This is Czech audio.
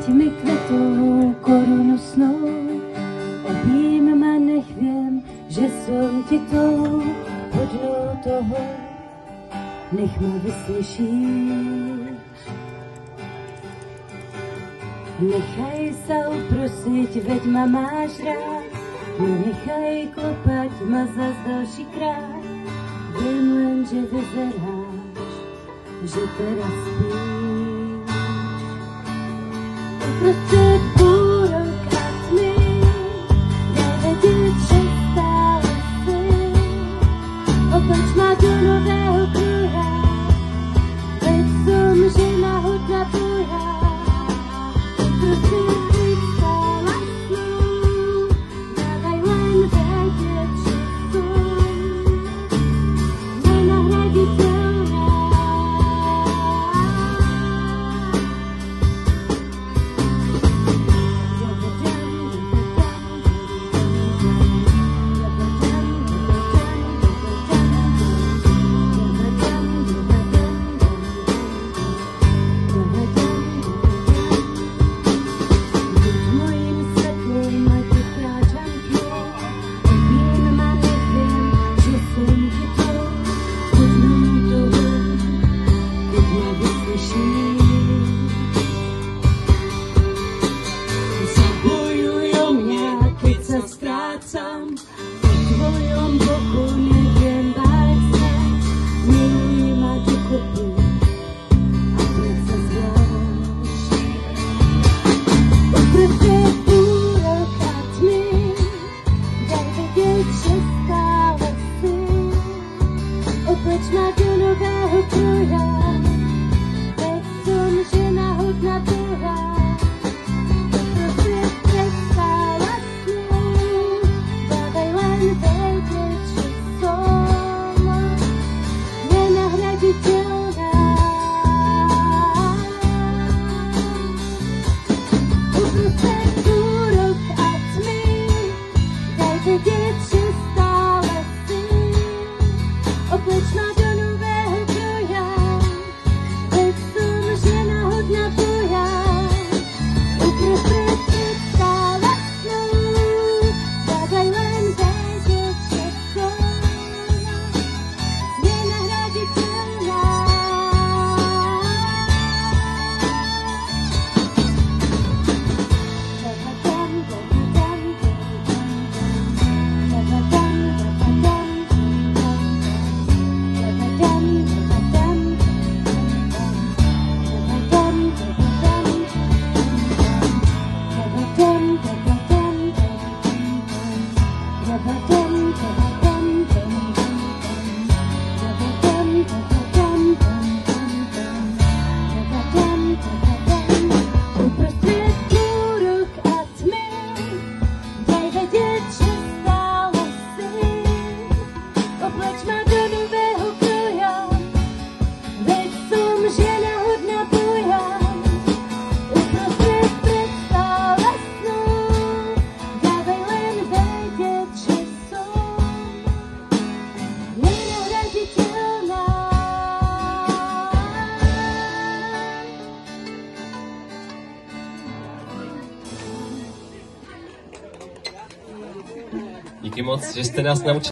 mi kvetou korunu snou, obím ma, nech viem, že som ti tou hodnou toho, nech ma vyslyšíš. Nechaj sa uprosiť, veď ma máš rád, nechaj klopať ma zas další krát. Viem len, že vyzeráš, že teraz spíš. Uprostred búrok a tmy, daj vedieť, že stále si. Obleč ma do nového kruha, veď som žena hodná Boha. Uprostred kristála snu, dávaj len vedieť, že som nenahraditeľná. Strácam po tvojom boku, neviem báť sa, miluj ma dokopy a predsa zvlášť. Uprostred búrok a tmy, daj vedieť, že stále si. Obleč ma do nového kruha, veď som žena hodná Boha. Díky moc, že jste nás naučili.